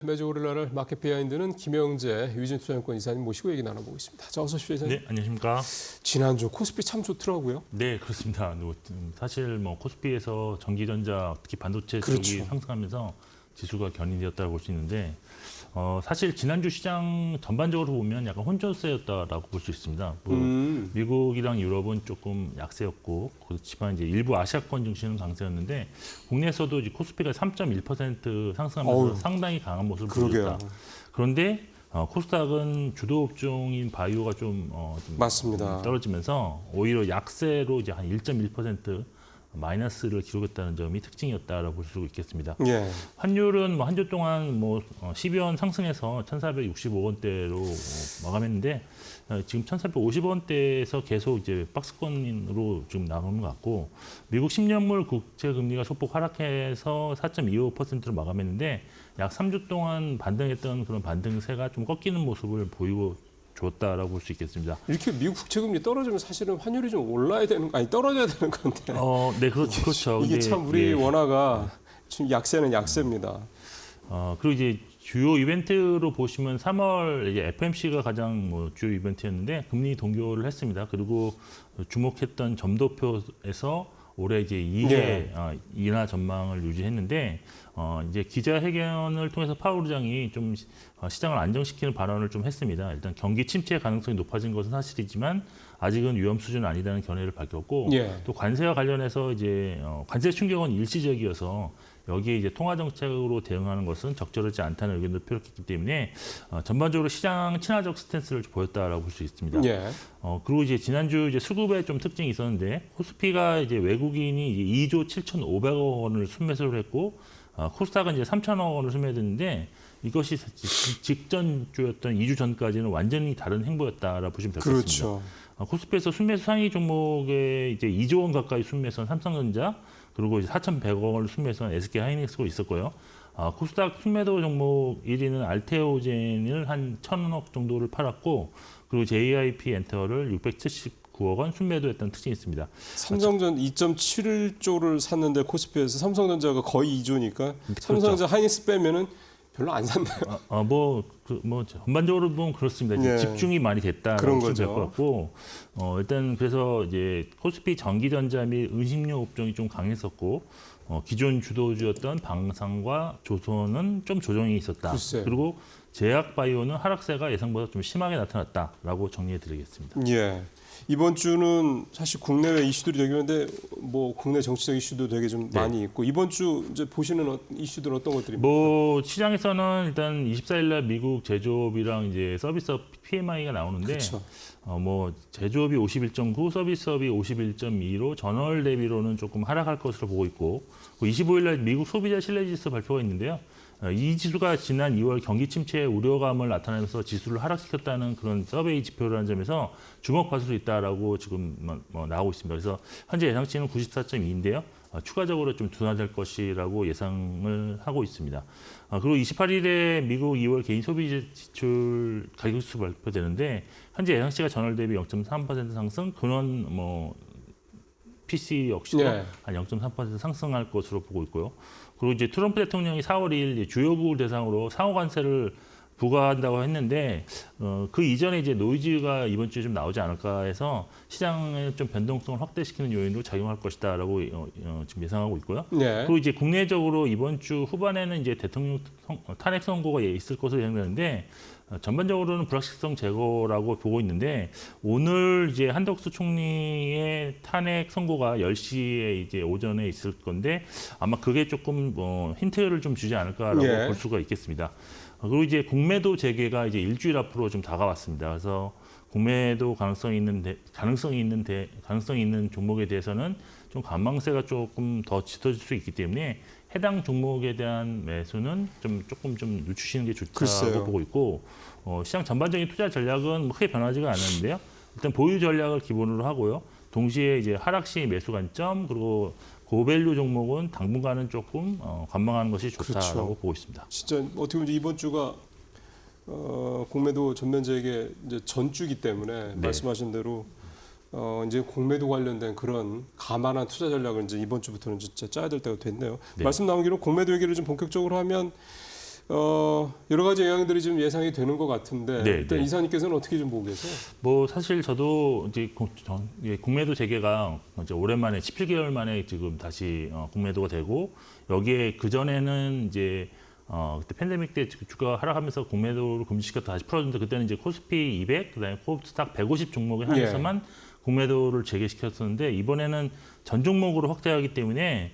매주 오늘날 마켓 비하인드는 김영재 유진투자증권 이사님 모시고 얘기 나눠보고 있습니다. 자, 어서 오십시오, 이사님. 네, 안녕하십니까. 지난주 코스피 참 좋더라고요. 네, 그렇습니다. 사실 코스피에서 전기전자, 특히 반도체 쪽이 그렇죠. 상승하면서 지수가 견인되었다고 볼 수 있는데, 사실 지난주 시장 전반적으로 보면 약간 혼조세였다라고 볼 수 있습니다. 미국이랑 유럽은 조금 약세였고, 그렇지만 이제 일부 아시아권 증시는 강세였는데, 국내에서도 이제 코스피가 3.1% 상승하면서 어우, 상당히 강한 모습을 그러게요. 보였다. 그런데 코스닥은 주도 업종인 바이오가 좀 맞습니다. 떨어지면서 오히려 약세로 이제 한 1.1% 마이너스를 기록했다는 점이 특징이었다라고 볼 수 있겠습니다. 예. 환율은 한 주 동안 12원 상승해서 1,465원대로 마감했는데 지금 1,450원대에서 계속 이제 박스권으로 지금 나오는 것 같고, 미국 10년물 국채 금리가 소폭 하락해서 4.25%로 마감했는데 약 3주 동안 반등했던 그런 반등세가 좀 꺾이는 모습을 보이고 줬다라고 볼 수 있겠습니다. 이렇게 미국 국채금리 떨어지면 사실은 환율이 좀 올라야 되는, 아니 떨어져야 되는 건데. 네, 그렇죠. 이게 참 우리 예. 원화가 지금 약세는 약세입니다. 그리고 이제 주요 이벤트로 보시면 3월 이제 FMC가 가장 주요 이벤트였는데 금리 동결을 했습니다. 그리고 주목했던 점도표에서 올해 이제 2회 인하 전망을 유지했는데 이제 기자회견을 통해서 파월 의장이 좀 시장을 안정시키는 발언을 좀 했습니다. 일단 경기 침체 가능성이 높아진 것은 사실이지만 아직은 위험 수준은 아니다는 견해를 밝혔고, 예. 또 관세와 관련해서 이제 관세 충격은 일시적이어서 여기에 이제 통화 정책으로 대응하는 것은 적절하지 않다는 의견도 표했기 때문에 전반적으로 시장 친화적 스탠스를 보였다라고 볼 수 있습니다. 예. 그리고 이제 지난주 이제 수급에 좀 특징이 있었는데, 코스피가 이제 외국인이 이제 2조 7,500억 원을 순매수를 했고, 코스닥은 이제 3,000억 원을 순매했는데, 이것이 직전 주였던 2주 전까지는 완전히 다른 행보였다라고 보시면 될 것 같습니다. 그렇죠. 코스피에서 순매수 상위 종목에 이제 2조 원 가까이 순매수한 삼성전자, 그리고 이제 4,100억 원을 순매수한 SK 하이닉스가 있었고요. 코스닥 순매도 종목 1위는 알테오젠을 한 1,000억 정도를 팔았고, 그리고 JYP 엔터를 679억 원 순매도했던 특징이 있습니다. 삼성전 2.71조를 샀는데 코스피에서 삼성전자가 거의 2조니까 그렇죠. 삼성전자 하이닉스 빼면은 별로 안 샀네요. 전반적으로 보면 그렇습니다. 이제 네. 집중이 많이 됐다라고 그런 보시면 될 거죠. 것 같고, 일단 그래서 이제 코스피 전기전자 및 의심료 업종이 좀 강했었고, 기존 주도주였던 방산과 조선은 좀 조정이 있었다. 글쎄요. 그리고 제약바이오는 하락세가 예상보다 좀 심하게 나타났다라고 정리해드리겠습니다. 예. 이번 주는 사실 국내외 이슈들이 되게 많은데 국내 정치적 이슈도 되게 좀 네. 많이 있고, 이번 주 이제 보시는 이슈들 어떤 것들입니까? 시장에서는 일단 24일 날 미국 제조업이랑 이제 서비스업 PMI가 나오는데, 그렇죠. 제조업이 51.9, 서비스업이 51.2로 전월 대비로는 조금 하락할 것으로 보고 있고, 25일 날 미국 소비자 신뢰지수 발표가 있는데요. 이 지수가 지난 2월 경기 침체의 우려감을 나타내면서 지수를 하락시켰다는 그런 서베이 지표라는 점에서 주목받을 수 있다라고 지금 나오고 있습니다. 그래서 현재 예상치는 94.2인데요. 추가적으로 좀 둔화될 것이라고 예상을 하고 있습니다. 그리고 28일에 미국 2월 개인 소비 지출 가격지수 발표되는데, 현재 예상치가 전월 대비 0.3% 상승, 근원 PC 역시도 네. 한 0.3% 상승할 것으로 보고 있고요. 그리고 이제 트럼프 대통령이 4월 2일 주요국을 대상으로 상호 관세를 부과한다고 했는데, 그 이전에 이제 노이즈가 이번 주에 좀 나오지 않을까 해서 시장의 좀 변동성을 확대시키는 요인으로 작용할 것이다라고 지금 예상하고 있고요. 네. 그리고 이제 국내적으로 이번 주 후반에는 이제 대통령 탄핵 선고가 있을 것으로 예상되는데, 전반적으로는 불확실성 제거라고 보고 있는데, 오늘 이제 한덕수 총리의 탄핵 선고가 10시에 이제 오전에 있을 건데, 아마 그게 조금 힌트를 좀 주지 않을까라고 예. 볼 수가 있겠습니다. 그리고 이제 공매도 재개가 이제 일주일 앞으로 좀 다가왔습니다. 그래서 공매도 가능성이 있는 종목에 대해서는 좀 관망세가 조금 더 짙어질 수 있기 때문에 해당 종목에 대한 매수는 조금 늦추시는 게 좋다고 글쎄요. 보고 있고, 시장 전반적인 투자 전략은 크게 변하지가 않았는데요. 일단 보유 전략을 기본으로 하고요. 동시에 이제 하락 시 매수 관점, 그리고 고밸류 종목은 당분간은 조금 관망하는 것이 좋다라고 그렇죠. 보고 있습니다. 진짜 어떻게 보면 이번 주가 공매도 전면 재개 이제 전주기 때문에 네. 말씀하신 대로 이제 공매도 관련된 그런 가만한 투자 전략을 이제 이번 주부터는 진짜 짜야 될 때가 됐네요. 네. 말씀 나온 김에 공매도 얘기를 좀 본격적으로 하면 여러 가지 영향들이 좀 예상이 되는 것 같은데 네, 일단 네. 이사님께서는 어떻게 좀 보고 계세요? 뭐 사실 저도 이제 공매도 재개가 이제 오랜만에 17개월 만에 지금 다시 공매도가 되고 여기에 그 전에는 이제 그때 팬데믹 때 주가가 하락하면서 공매도를 금지시켰다 다시 풀어준다. 그때는 이제 코스피 200, 그다음에 코스닥 150 종목에 한해서만 공매도를 재개시켰었는데 이번에는 전 종목으로 확대하기 때문에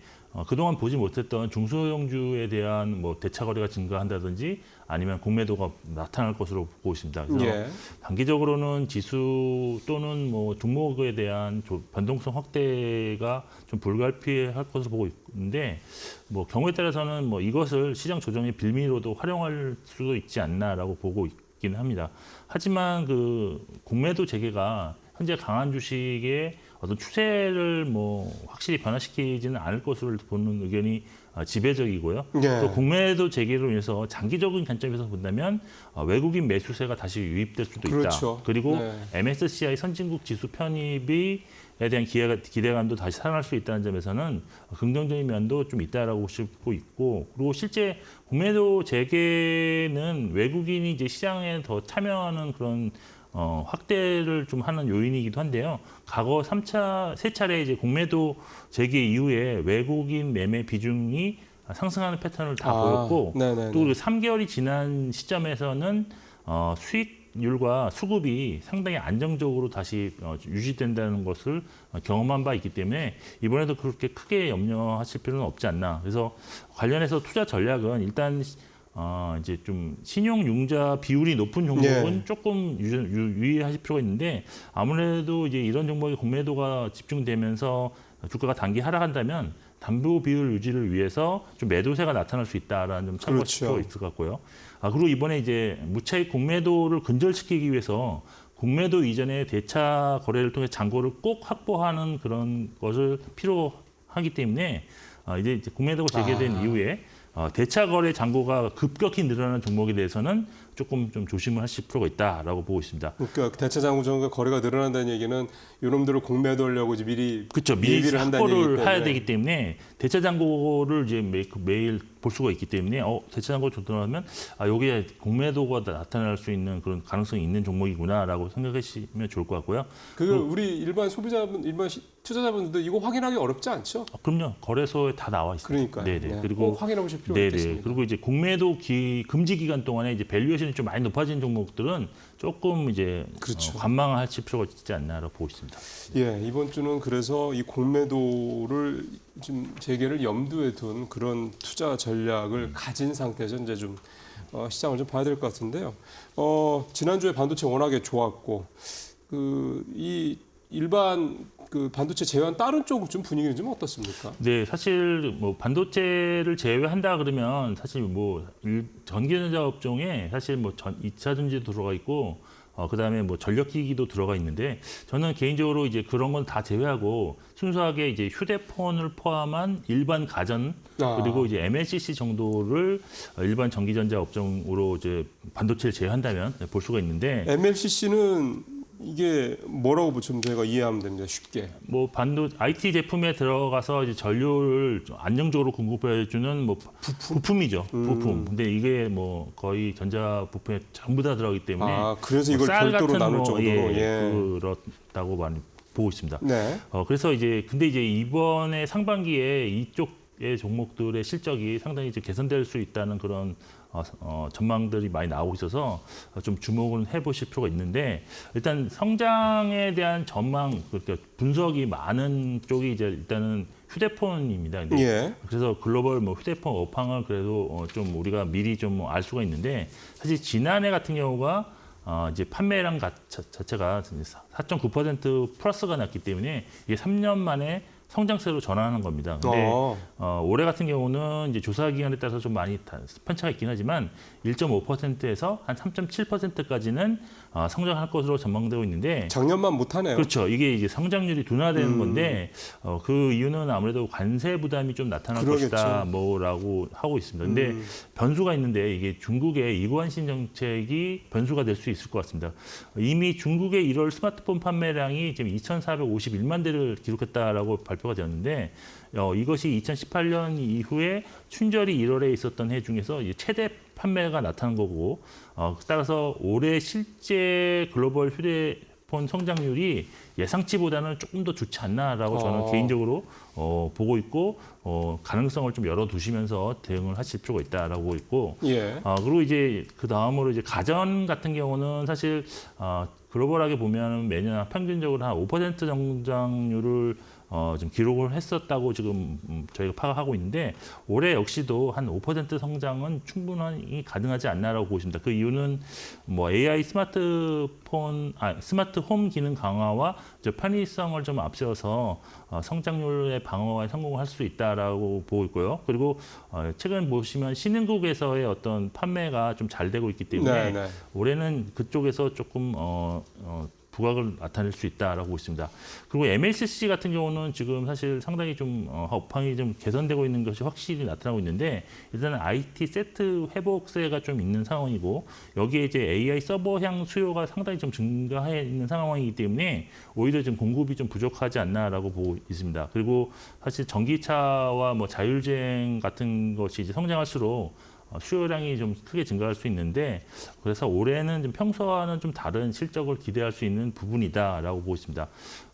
그동안 보지 못했던 중소형주에 대한 뭐 대차 거래가 증가한다든지 아니면 공매도가 나타날 것으로 보고 있습니다. 그래서 예. 단기적으로는 지수 또는 뭐 종목에 대한 변동성 확대가 좀 불가피할 것으로 보고 있는데 뭐 경우에 따라서는 뭐 이것을 시장 조정의 빌미로도 활용할 수도 있지 않나라고 보고 있기는 합니다. 하지만 그 공매도 재개가 현재 강한 주식의 어떤 추세를 뭐 확실히 변화시키지는 않을 것으로 보는 의견이 지배적이고요. 예. 또 공매도 재개로 인해서 장기적인 관점에서 본다면 외국인 매수세가 다시 유입될 수도 그렇죠. 있다. 그리고 네. MSCI 선진국 지수 편입에 대한 기대감도 다시 살아날 수 있다는 점에서는 긍정적인 면도 좀 있다라고 보고 있고, 그리고 실제 공매도 재개는 외국인이 이제 시장에 더 참여하는 그런 확대를 좀 하는 요인이기도 한데요. 과거 세 차례 이제 공매도 재개 이후에 외국인 매매 비중이 상승하는 패턴을 다 보였고, 네네네. 또 3개월이 지난 시점에서는 수익률과 수급이 상당히 안정적으로 다시 유지된다는 것을 경험한 바 있기 때문에 이번에도 그렇게 크게 염려하실 필요는 없지 않나. 그래서 관련해서 투자 전략은 일단 이제 좀 신용 융자 비율이 높은 종목은 예. 조금 유의하실 필요가 있는데 아무래도 이제 이런 종목의 공매도가 집중되면서 주가가 단기 하락한다면 담보 비율 유지를 위해서 좀 매도세가 나타날 수 있다라는 점 참고하실 그렇죠. 필요가 있을 것 같고요. 그리고 이번에 이제 무차익 공매도를 근절시키기 위해서 공매도 이전에 대차 거래를 통해 잔고를 꼭 확보하는 그런 것을 필요하기 때문에 이제 공매도가 재개된 이후에 대차 거래 잔고가 급격히 늘어나는 종목에 대해서는 조금 좀 조심을 하실 필요가 있다라고 보고 있습니다. 그러니까 대차 잔고정과 거래가 늘어난다는 얘기는 이놈들을 공매도하려고 이제 미리 그렇죠. 미리 예비를 한다는 얘기기 확보를 때문에. 해야 되기 때문에 대차 잔고를 이제 매일 볼 수가 있기 때문에 대차 잔고 들어가면 여기에 공매도가 나타날 수 있는 그런 가능성이 있는 종목이구나라고 생각하시면 좋을 것 같고요. 우리 일반 소비자분, 투자자분들도 이거 확인하기 어렵지 않죠? 그럼요. 거래소에 다 나와 있습니다. 그러니까요. 네네. 네. 그리고 꼭 확인해 보실 필요가 네네. 있겠습니다. 그리고 이제 공매도 금지 기간 동안에 이제 밸류에이션이 좀 많이 높아진 종목들은 조금 이제 그렇죠. 관망하실 필요가 있지 않나라고 보고 있습니다. 예, 이번 주는 그래서 이 공매도를 좀 재개를 염두에 둔 그런 투자 전략을 가진 상태에서 이제 좀 시장을 좀 봐야 될 것 같은데요. 지난주에 반도체 워낙에 좋았고 이 일반 그 반도체 제외한 다른 쪽 좀 분위기는 좀 어떻습니까? 네, 사실 뭐 반도체를 제외한다 그러면 사실 뭐 전기전자 업종에 사실 뭐 2차 전지도 들어가 있고 그다음에 뭐 전력기기도 들어가 있는데 저는 개인적으로 이제 그런 건 다 제외하고 순수하게 이제 휴대폰을 포함한 일반 가전 그리고 이제 MLCC 정도를 일반 전기전자 업종으로 이제 반도체를 제외한다면 볼 수가 있는데 MLCC는 이게 뭐라고 보시면 저희가 이해하면 됩니다. 쉽게. 뭐 IT 제품에 들어가서 이제 전류를 좀 안정적으로 공급해주는 뭐 부품이죠. 부품. 근데 이게 뭐 거의 전자 부품에 전부 다 들어가기 때문에 그래서 이걸 쌀 별도로 같은 나눌 뭐, 정도로. 그렇다고 많이 보고 있습니다. 네. 그래서 근데 이제 이번에 상반기에 이쪽의 종목들의 실적이 상당히 이제 개선될 수 있다는 그런 전망들이 많이 나오고 있어서 좀 주목을 해보실 필요가 있는데 일단 성장에 대한 전망, 그러니까 분석이 많은 쪽이 이제 일단은 휴대폰입니다. 근데 예. 그래서 글로벌 뭐 휴대폰 업황을 그래도 좀 우리가 미리 좀 알 수가 있는데 사실 지난해 같은 경우가 이제 판매량 자체가 4.9% 플러스가 났기 때문에 이게 3년 만에 성장세로 전환하는 겁니다. 근데 올해 같은 경우는 이제 조사 기간에 따라서 좀 많이 편차가 있긴 하지만 1.5%에서 한 3.7%까지는 성장할 것으로 전망되고 있는데 작년만 못하네요. 그렇죠. 이게 이제 성장률이 둔화되는 건데 그 이유는 아무래도 관세 부담이 좀 나타날 그러겠죠. 것이다 뭐라고 하고 있습니다. 근데 변수가 있는데 이게 중국의 이관신 정책이 변수가 될 수 있을 것 같습니다. 이미 중국의 1월 스마트폰 판매량이 지금 2,451만 대를 기록했다라고 발표가 되었는데 이것이 2018년 이후에 춘절이 1월에 있었던 해 중에서 최대 판매가 나타난 거고 따라서 올해 실제 글로벌 휴대폰 성장률이 예상치보다는 조금 더 좋지 않나라고 저는 개인적으로 보고 있고 가능성을 좀 열어두시면서 대응을 하실 필요가 있다라고 보고 있고 예. 그리고 이제 그 다음으로 이제 가전 같은 경우는 사실 글로벌하게 보면 매년 평균적으로 한 5% 성장률을 좀 기록을 했었다고 지금 저희가 파악하고 있는데 올해 역시도 한 5% 성장은 충분히 가능하지 않나라고 보고 있습니다. 그 이유는 뭐 AI 스마트 홈 기능 강화와 편의성을 좀 앞세워서 성장률의 방어에 성공을 할 수 있다라고 보고 있고요. 그리고 최근 보시면 신흥국에서의 어떤 판매가 좀 잘 되고 있기 때문에 네. 올해는 그쪽에서 조금 부각을 나타낼 수 있다라고 보고 있습니다. 그리고 MLCC 같은 경우는 지금 사실 상당히 좀 업황이 좀 개선되고 있는 것이 확실히 나타나고 있는데 일단은 IT 세트 회복세가 좀 있는 상황이고 여기에 이제 AI 서버향 수요가 상당히 좀 증가해 있는 상황이기 때문에 오히려 좀 공급이 좀 부족하지 않나라고 보고 있습니다. 그리고 사실 전기차와 뭐 자율주행 같은 것이 이제 성장할수록 수요량이 좀 크게 증가할 수 있는데 그래서 올해는 좀 평소와는 좀 다른 실적을 기대할 수 있는 부분이다라고 보고 있습니다.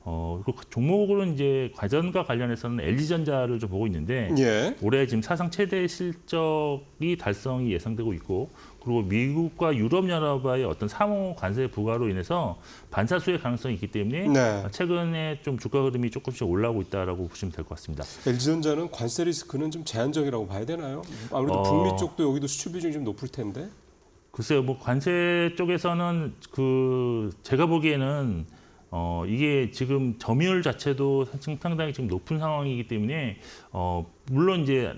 그리고 종목으로는 이제 가전과 관련해서는 LG전자를 좀 보고 있는데 예. 올해 지금 사상 최대 실적이 달성이 예상되고 있고 그리고 미국과 유럽연합의 어떤 상호 관세 부과로 인해서 반사수의 가능성이 있기 때문에 네. 최근에 좀 주가 흐름이 조금씩 올라오고 있다라고 보시면 될 것 같습니다. LG전자는 관세 리스크는 좀 제한적이라고 봐야 되나요? 아무래도 북미 쪽도 여기도 수출 비중이 좀 높을 텐데. 글쎄요, 뭐 관세 쪽에서는 제가 보기에는 이게 지금 점유율 자체도 상당히 지금 높은 상황이기 때문에 물론 이제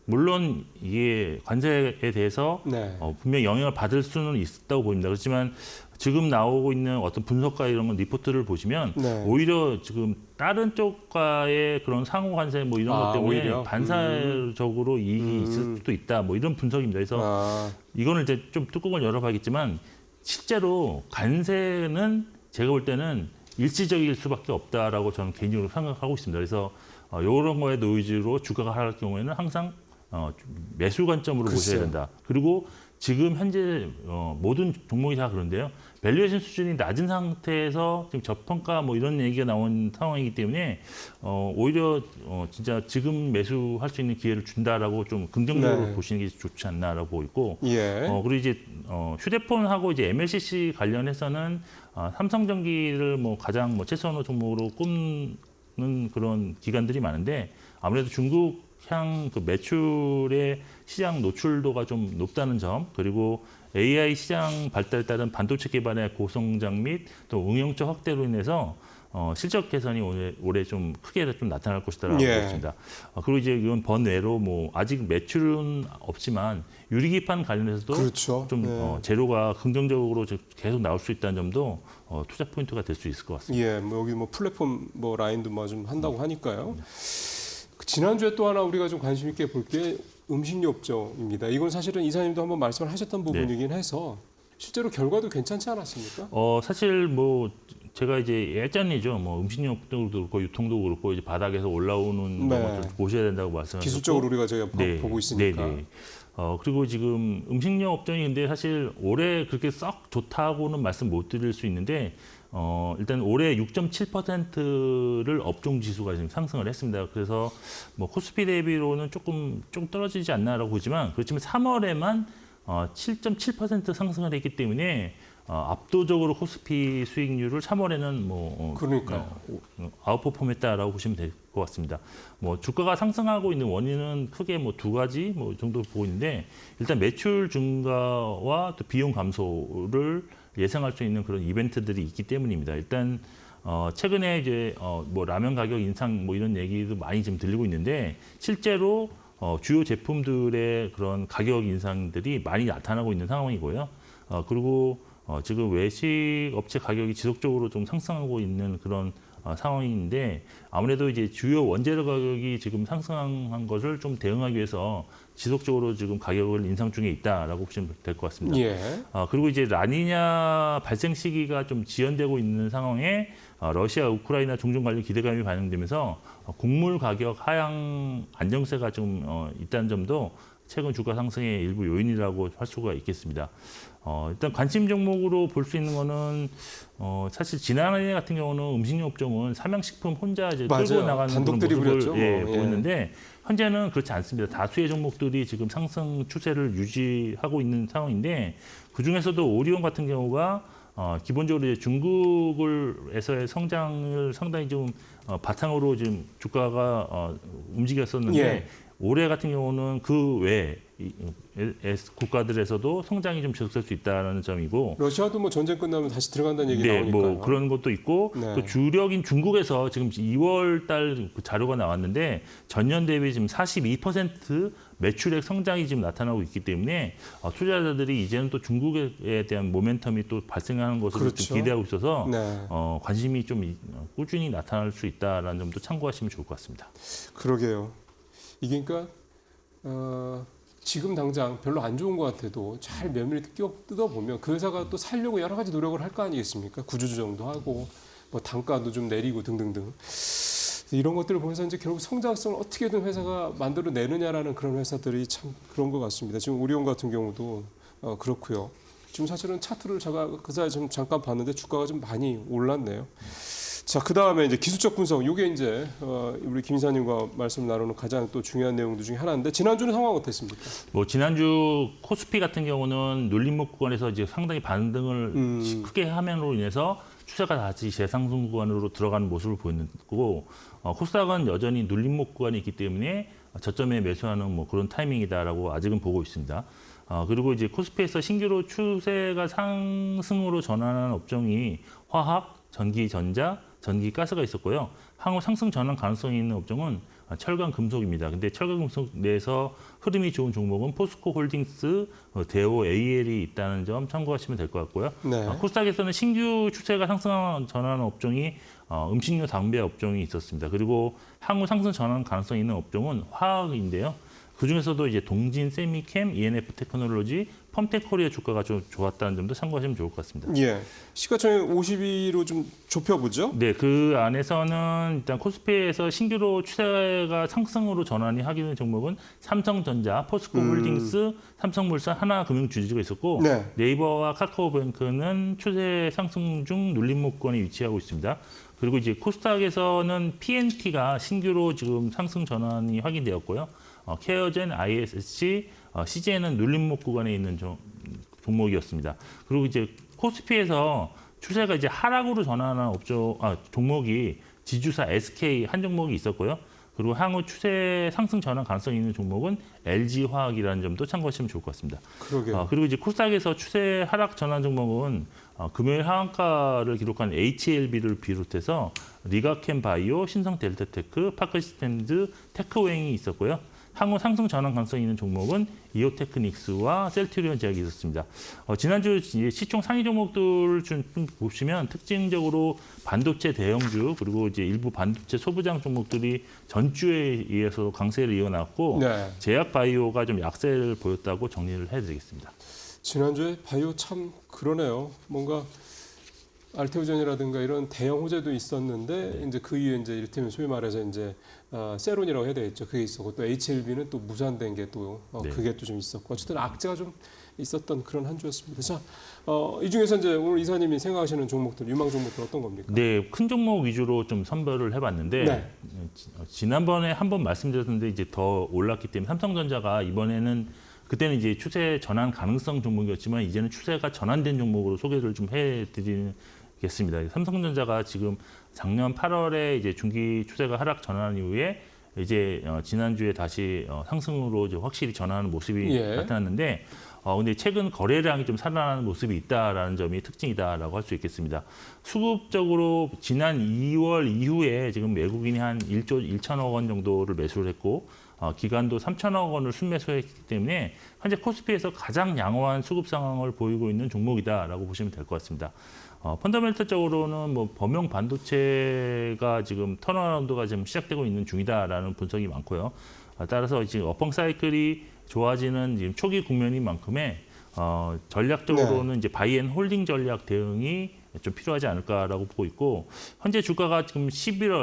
물론 이게 관세에 대해서 네. 분명히 영향을 받을 수는 있다고 보입니다. 그렇지만 지금 나오고 있는 어떤 분석과 이런 건 리포트를 보시면 네. 오히려 지금 다른 쪽과의 그런 상호 관세 뭐 이런 것 때문에 오히려? 반사적으로 이익이 있을 수도 있다. 뭐 이런 분석입니다. 그래서 이거는 이제 좀 뚜껑을 열어봐야겠지만 실제로 관세는 제가 볼 때는 일시적일 수밖에 없다라고 저는 개인적으로 생각하고 있습니다. 그래서 이런 거에 노이즈로 주가가 하락할 경우에는 항상 매수 관점으로 보셔야 된다. 그리고 지금 현재 모든 종목이 다 그런데요. 밸류에이션 수준이 낮은 상태에서 지금 저평가 뭐 이런 얘기가 나온 상황이기 때문에 오히려 진짜 지금 매수할 수 있는 기회를 준다라고 좀 긍정적으로 네. 보시는 게 좋지 않나라고 보고 있고 예. 그리고 이제 휴대폰하고 이제 MLCC 관련해서는 삼성전기를 뭐 가장 뭐 최선호 종목으로 꼽는 그런 기관들이 많은데 아무래도 중국향 그 매출의 시장 노출도가 좀 높다는 점 그리고 AI 시장 발달에 따른 반도체 기반의 고성장 및 또 응용적 확대로 인해서 실적 개선이 올해 좀 크게 좀 나타날 것이다라고 예. 보겠습니다. 그리고 이제 이건 번외로 뭐 아직 매출은 없지만 유리기판 관련해서도 그렇죠. 좀 네. 재료가 긍정적으로 계속 나올 수 있다는 점도 투자 포인트가 될 수 있을 것 같습니다. 예. 뭐 여기 뭐 플랫폼 뭐 라인도 뭐 좀 한다고 하니까요. 지난주에 또 하나 우리가 좀 관심 있게 볼 게 음식료 업종입니다. 이건 사실은 이사님도 한번 말씀을 하셨던 부분이긴 해서 실제로 결과도 괜찮지 않았습니까? 사실 뭐 제가 이제 예전이죠. 뭐 음식료도 그렇고 유통도 그렇고 이제 바닥에서 올라오는 네. 것을 보셔야 된다고 말씀하셨고 기술적으로 우리가 저희가 보고 있으니까. 네. 그리고 지금 음식료 업종이 근데 사실 올해 그렇게 썩 좋다고는 말씀 못 드릴 수 있는데 일단 올해 6.7%를 업종 지수가 지금 상승을 했습니다. 그래서 뭐 코스피 대비로는 조금 떨어지지 않나라고 보지만 그렇지만 3월에만 7.7% 상승을 했기 때문에 압도적으로 코스피 수익률을 3월에는 그러니까요. 아웃퍼폼했다라고 보시면 될 것 같습니다. 뭐 주가가 상승하고 있는 원인은 크게 뭐 두 가지 뭐 정도 보고 있는데 일단 매출 증가와 또 비용 감소를 예상할 수 있는 그런 이벤트들이 있기 때문입니다. 일단 최근에 이제 뭐 라면 가격 인상 뭐 이런 얘기도 많이 지금 들리고 있는데 실제로 주요 제품들의 그런 가격 인상들이 많이 나타나고 있는 상황이고요. 그리고 지금 외식 업체 가격이 지속적으로 좀 상승하고 있는 그런 상황인데 아무래도 이제 주요 원재료 가격이 지금 상승한 것을 좀 대응하기 위해서 지속적으로 지금 가격을 인상 중에 있다라고 보시면 될 것 같습니다. 예. 그리고 이제 라니냐 발생 시기가 좀 지연되고 있는 상황에 러시아, 우크라이나 종전 관련 기대감이 반영되면서 곡물 가격 하향 안정세가 좀 있다는 점도 최근 주가 상승의 일부 요인이라고 할 수가 있겠습니다. 일단 관심 종목으로 볼 수 있는 거는 사실 지난해 같은 경우는 음식료 업종은 삼양식품 혼자 이제 끌고 맞아요. 나가는 그런 단독들이 모습을 부렸죠. 예, 뭐. 예. 보였는데 현재는 그렇지 않습니다. 다수의 종목들이 지금 상승 추세를 유지하고 있는 상황인데 그 중에서도 오리온 같은 경우가 기본적으로 이제 중국에서의 성장을 상당히 좀 바탕으로 지금 주가가 움직였었는데 예. 올해 같은 경우는 그 외 국가들에서도 성장이 좀 지속될 수 있다는 점이고, 러시아도 뭐 전쟁 끝나면 다시 들어간다는 얘기 네, 나오니까요. 뭐 그런 것도 있고, 네. 또 주력인 중국에서 지금 2월 달 그 자료가 나왔는데 전년 대비 지금 42% 매출액 성장이 지금 나타나고 있기 때문에 투자자들이 이제는 또 중국에 대한 모멘텀이 또 발생하는 것을 그렇죠. 좀 기대하고 있어서 네. 관심이 좀 꾸준히 나타날 수 있다라는 점도 참고하시면 좋을 것 같습니다. 그러게요. 이게 그러니까 지금 당장 별로 안 좋은 것 같아도 잘 매물이 뜯어보면 그 회사가 또 살려고 여러 가지 노력을 할 거 아니겠습니까? 구조조정도 하고 뭐 단가도 좀 내리고 등등등. 이런 것들을 보면서 이제 결국 성장성을 어떻게든 회사가 만들어내느냐라는 그런 회사들이 참 그런 것 같습니다. 지금 오리온 같은 경우도 그렇고요. 지금 사실은 차트를 제가 그 사이에 좀 잠깐 봤는데 주가가 좀 많이 올랐네요. 자, 그 다음에 이제 기술적 분석. 이게 이제 우리 김 이사님과 말씀 나누는 가장 또 중요한 내용들 중에 하나인데 지난주는 상황 어땠습니까? 뭐 지난주 코스피 같은 경우는 눌림목 구간에서 이제 상당히 반등을 크게 하면으로 인해서 추세가 다시 재상승 구간으로 들어가는 모습을 보였고, 코스닥은 여전히 눌림목 구간이 있기 때문에 저점에 매수하는 뭐 그런 타이밍이다라고 아직은 보고 있습니다. 그리고 이제 코스피에서 신규로 추세가 상승으로 전환하는 업종이 화학, 전기전자, 전기가스가 있었고요. 향후 상승 전환 가능성이 있는 업종은 철강 금속입니다. 근데 철강 금속 내에서 흐름이 좋은 종목은 포스코 홀딩스, 대오 AL이 있다는 점 참고하시면 될 것 같고요. 네. 코스닥에서는 신규 추세가 상승 전환 업종이 음식료 담배 업종이 있었습니다. 그리고 향후 상승 전환 가능성이 있는 업종은 화학인데요. 그 중에서도 이제 동진, 세미캠, ENF 테크놀로지, 펌텍코리아 주가가 좀 좋았다는 점도 참고하시면 좋을 것 같습니다. 예. 시가총액 52로 좀 좁혀보죠. 네, 그 안에서는 일단 코스피에서 신규로 추세가 상승으로 전환이 하게 된 종목은 삼성전자, 포스코홀딩스, 삼성물산, 하나금융주주가 있었고 네. 네이버와 카카오뱅크는 추세 상승 중 눌림목권에 위치하고 있습니다. 그리고 이제 코스닥에서는 PNT가 신규로 지금 상승 전환이 확인되었고요. 케어젠, ISC, CJ는 눌림목 구간에 있는 종목이었습니다. 그리고 이제 코스피에서 추세가 이제 하락으로 전환한 종목이 지주사 SK 한 종목이 있었고요. 그리고 향후 추세 상승 전환 가능성이 있는 종목은 LG화학이라는 점도 참고하시면 좋을 것 같습니다. 그러게요. 그리고 이제 코스닥에서 추세 하락 전환 종목은 금요일 하한가를 기록한 HLB를 비롯해서 리가캠 바이오, 신성 델타테크, 파크시스템즈, 테크웨잉이 있었고요. 향후 상승 전환 가능성이 있는 종목은 이오테크닉스와 셀트리온 제약이 있었습니다. 지난주 시총 상위 종목들 좀 보시면 특징적으로 반도체 대형주 그리고 이제 일부 반도체 소부장 종목들이 전주에 의해서 강세를 이어나갔고 네. 제약 바이오가 좀 약세를 보였다고 정리를 해드리겠습니다. 지난주에 바이오 참 그러네요. 뭔가 알테오젠이라든가 이런 대형 호재도 있었는데 이제 그 이후에 이제 이를테면 소위 말해서 이제 세론이라고 해야 되겠죠. 그게 있었고 또 HLB는 또 무산된 게 또 네. 그게 또 좀 있었고 어쨌든 악재가 좀 있었던 그런 한 주였습니다. 자, 이 중에서 이제 오늘 이사님이 생각하시는 종목들, 유망 종목들 어떤 겁니까? 네, 큰 종목 위주로 좀 선별을 해봤는데 네. 지난번에 한번 말씀드렸는데 이제 더 올랐기 때문에 삼성전자가 이번에는 그때는 이제 추세 전환 가능성 종목이었지만 이제는 추세가 전환된 종목으로 소개를 좀 해드리겠습니다. 삼성전자가 지금 작년 8월에 이제 중기 추세가 하락 전환 이후에 이제 지난주에 다시 상승으로 이제 확실히 전환하는 모습이 예. 나타났는데 근데 최근 거래량이 좀 살아나는 모습이 있다라는 점이 특징이다라고 할 수 있겠습니다. 수급적으로 지난 2월 이후에 지금 외국인이 한 1조 1천억 원 정도를 매수를 했고 기간도 3천억 원을 순매수했기 때문에 현재 코스피에서 가장 양호한 수급 상황을 보이고 있는 종목이다라고 보시면 될 것 같습니다. 펀더멘털적으로는 뭐 범용 반도체가 지금 턴어라운드가 지금 시작되고 있는 중이다라는 분석이 많고요. 따라서 지금 업황 사이클이 좋아지는 지금 초기 국면인 만큼에 전략적으로는 이제 바이앤홀딩 전략 대응이 좀 필요하지 않을까라고 보고 있고 현재 주가가 지금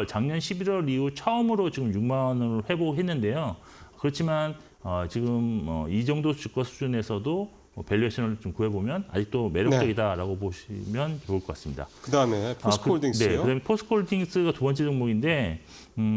작년 11월 이후 처음으로 지금 6만 원을 회복했는데요. 그렇지만 지금 이 정도 주가 수준에서도 밸류에이션을 좀 구해보면 아직도 매력적이다라고 보시면 좋을 것 같습니다. 그다음에 포스코홀딩스요. 네, 그다음에 포스코홀딩스가 두 번째 종목인데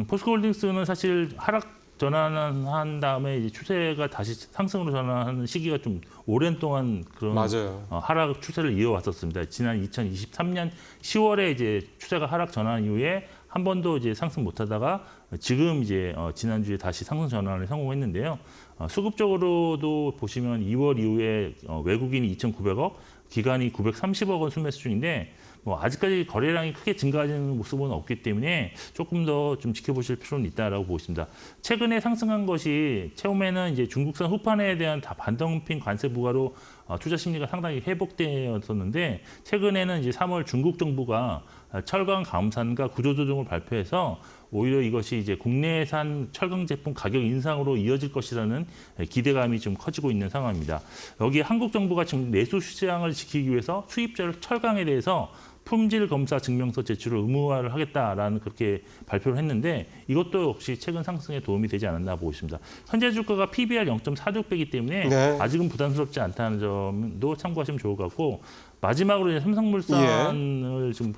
포스코홀딩스는 사실 하락 전환한 다음에 이제 추세가 다시 상승으로 전환하는 시기가 좀 오랜 동안 그런 맞아요. 하락 추세를 이어왔었습니다. 지난 2023년 10월에 이제 추세가 하락 전환 이후에 한 번도 이제 상승 못하다가 지금 이제 지난주에 다시 상승 전환을 성공했는데요. 수급적으로도 보시면 2월 이후에 외국인이 2,900억, 기관이 930억 원 순매수 중인데 아직까지 거래량이 크게 증가하는 모습은 없기 때문에 조금 더 좀 지켜보실 필요는 있다라고 보고 있습니다. 최근에 상승한 것이 처음에는 이제 중국산 후판에 대한 다 반덤핑 관세 부과로 투자 심리가 상당히 회복되었었는데 최근에는 이제 3월 중국 정부가 철강 감산과 구조조정을 발표해서 오히려 이것이 이제 국내산 철강 제품 가격 인상으로 이어질 것이라는 기대감이 좀 커지고 있는 상황입니다. 여기 한국 정부가 지금 내수 시장을 지키기 위해서 수입 철강에 대해서 품질 검사 증명서 제출을 의무화를 하겠다라는 그렇게 발표를 했는데 이것도 역시 최근 상승에 도움이 되지 않았나 보고 있습니다. 현재 주가가 PBR 0.46배이기 때문에 네. 아직은 부담스럽지 않다는 점도 참고하시면 좋을 것 같고 마지막으로 이제 삼성물산을 좀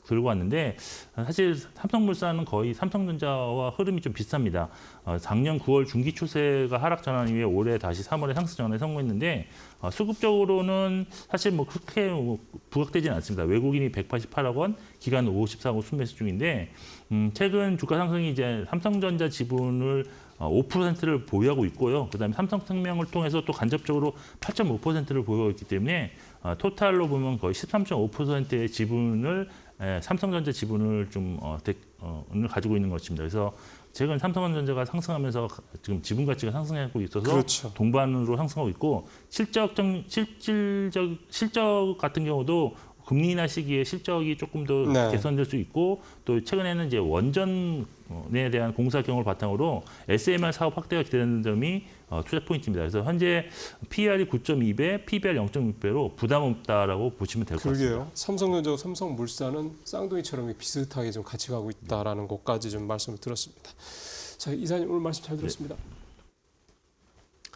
들고 왔는데 사실 삼성물산은 거의 삼성전자와 흐름이 좀 비슷합니다. 작년 9월 중기 추세가 하락 전환 이후에 올해 다시 3월에 상승 전환에 성공했는데 수급적으로는 사실 그렇게 부각되지는 않습니다. 외국인이 188억 원, 기관 54억 원 순매수 중인데 최근 주가 상승이 이제 삼성전자 지분을 5%를 보유하고 있고요. 그다음에 삼성생명을 통해서 또 간접적으로 8.5%를 보유하고 있기 때문에 토탈로 보면 거의 13.5%의 지분을 삼성전자 지분을 좀 가지고 있는 것입니다. 그래서 최근 삼성전자가 상승하면서 지금 지분 가치가 상승하고 있어서 그렇죠. 동반으로 상승하고 있고 실적 같은 경우도 금리 인하 시기에 실적이 조금 더 네. 개선될 수 있고 또 최근에는 이제 원전에 대한 공사 경험을 바탕으로 SMR 사업 확대가 기대되는 점이 투자 포인트입니다. 그래서 현재 PER이 9.2배, PBR 0.6배로 부담 없다라고 보시면 될 것 같습니다. 그러게요. 삼성전자와 삼성물산은 쌍둥이처럼 비슷하게 좀 같이 가고 있다라는 것까지 좀 말씀을 들었습니다. 자, 이사님 오늘 말씀 잘 들었습니다.